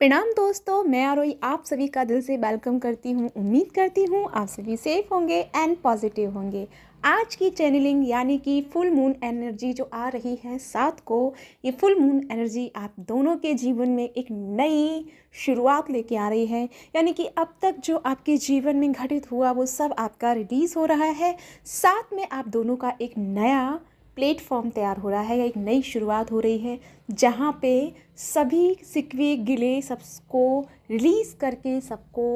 प्रणाम दोस्तों, मैं आरोही आप सभी का दिल से वेलकम करती हूँ। उम्मीद करती हूँ आप सभी सेफ होंगे एंड पॉजिटिव होंगे। आज की चैनलिंग यानी कि फुल मून एनर्जी जो आ रही है 7 को, ये फुल मून एनर्जी आप दोनों के जीवन में एक नई शुरुआत लेके आ रही है। यानी कि अब तक जो आपके जीवन में घटित हुआ वो सब आपका रिलीज़ हो रहा है। साथ में आप दोनों का एक नया प्लेटफॉर्म तैयार हो रहा है या एक नई शुरुआत हो रही है, जहाँ पे सभी सिकवे गिले सबको रिलीज़ करके, सबको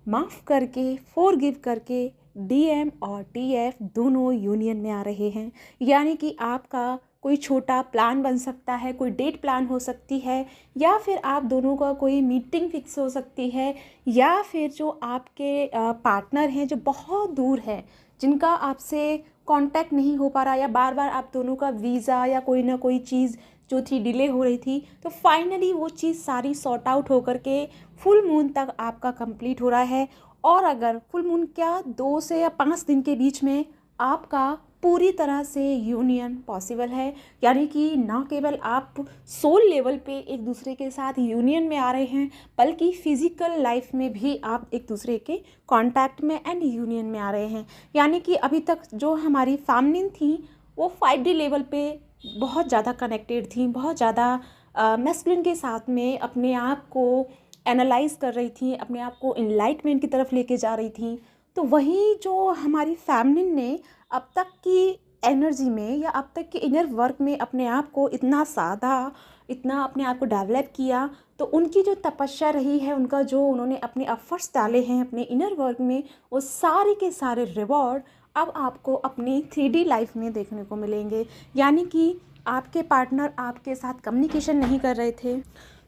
माफ़ करके, फॉरगिव करके डीएम और टीएफ दोनों यूनियन में आ रहे हैं। यानी कि आपका कोई छोटा प्लान बन सकता है, कोई डेट प्लान हो सकती है, या फिर आप दोनों का कोई मीटिंग फिक्स हो सकती है, या फिर जो आपके पार्टनर हैं जो बहुत दूर है, जिनका आपसे कांटेक्ट नहीं हो पा रहा, या बार बार आप दोनों का वीज़ा या कोई ना कोई चीज़ जो थी डिले हो रही थी, तो फाइनली वो चीज़ सारी सॉर्ट आउट होकर के फुल मून तक आपका कंप्लीट हो रहा है। और अगर फुल मून क्या 2 से या 5 दिन के बीच में आपका पूरी तरह से यूनियन पॉसिबल है। यानी कि ना केवल आप सोल लेवल पे एक दूसरे के साथ यूनियन में आ रहे हैं, बल्कि फिज़िकल लाइफ में भी आप एक दूसरे के कांटेक्ट में एंड यूनियन में आ रहे हैं। यानी कि अभी तक जो हमारी फैमिली थी वो 5D लेवल पे बहुत ज़्यादा कनेक्टेड थी, बहुत ज़्यादा मैस्कुलिन के साथ में अपने आप को एनालाइज कर रही थी, अपने आप को इनलाइटमेंट की तरफ लेके जा रही थी। तो वही जो हमारी फैमिली ने अब तक की एनर्जी में या अब तक के इनर वर्क में अपने आप को इतना साधा, इतना अपने आप को डेवलप किया, तो उनकी जो तपस्या रही है, उनका जो उन्होंने अपने एफर्ट्स डाले हैं अपने इनर वर्क में, वो सारे के सारे रिवॉर्ड अब आपको अपनी 3D लाइफ में देखने को मिलेंगे। यानी कि आपके पार्टनर आपके साथ कम्युनिकेशन नहीं कर रहे थे,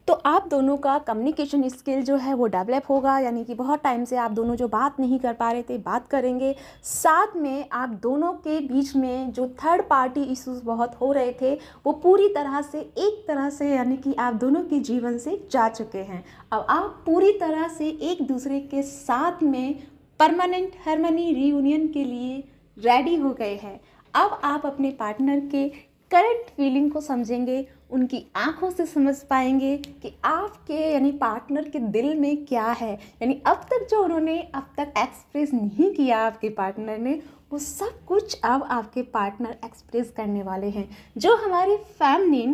तो आप दोनों का कम्युनिकेशन स्किल जो है वो डेवलप होगा। यानी कि बहुत टाइम से आप दोनों जो बात नहीं कर पा रहे थे, बात करेंगे। साथ में आप दोनों के बीच में जो थर्ड पार्टी इश्यूज बहुत हो रहे थे, वो पूरी तरह से एक तरह से यानी कि आप दोनों के जीवन से जा चुके हैं। अब आप पूरी तरह से एक दूसरे के साथ में परमानेंट हार्मनी रीयूनियन के लिए रेडी हो गए हैं। अब आप अपने पार्टनर के करंट फीलिंग को समझेंगे, उनकी आंखों से समझ पाएंगे कि आपके यानी पार्टनर के दिल में क्या है। यानी अब तक जो उन्होंने अब तक एक्सप्रेस नहीं किया आपके पार्टनर ने, वो सब कुछ अब आपके पार्टनर एक्सप्रेस करने वाले हैं। जो हमारी फैमिली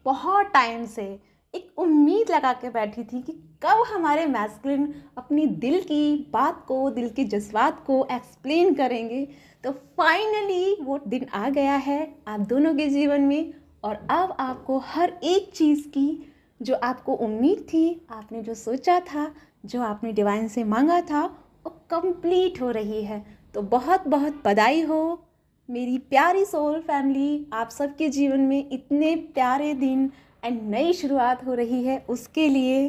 बहुत टाइम से एक उम्मीद लगा के बैठी थी कि कब हमारे मैस्कुलिन अपनी दिल की बात को, दिल के जज्बात को एक्सप्लेन करेंगे, तो फाइनली वो दिन आ गया है आप दोनों के जीवन में। और अब आपको हर एक चीज़ की जो आपको उम्मीद थी, आपने जो सोचा था, जो आपने डिवाइन से मांगा था, वो कंप्लीट हो रही है। तो बहुत बहुत बधाई हो मेरी प्यारी सोल फैमिली। आप सबके जीवन में इतने प्यारे दिन एंड नई शुरुआत हो रही है उसके लिए।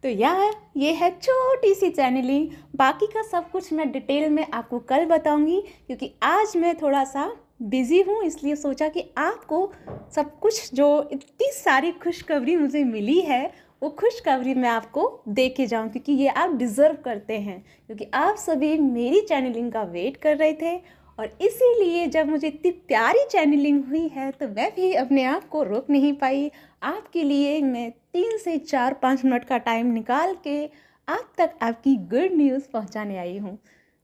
तो यार, ये है छोटी सी चैनलिंग। बाकी का सब कुछ मैं डिटेल में आपको कल बताऊंगी, क्योंकि आज मैं थोड़ा सा बिज़ी हूँ, इसलिए सोचा कि आपको सब कुछ जो इतनी सारी खुशखबरी मुझे मिली है, वो खुशखबरी मैं आपको दे के जाऊँ, क्योंकि ये आप डिज़र्व करते हैं। क्योंकि आप सभी मेरी चैनलिंग का वेट कर रहे थे, और इसीलिए जब मुझे इतनी प्यारी चैनलिंग हुई है, तो मैं भी अपने आप को रोक नहीं पाई। आपके लिए मैं 3 से 4-5 मिनट का टाइम निकाल के आप तक आपकी गुड न्यूज़ पहुंचाने आई हूं।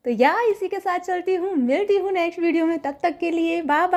तो इसी के साथ चलती हूँ, मिलती हूँ नेक्स्ट वीडियो में। तब तक के लिए बाय बाय।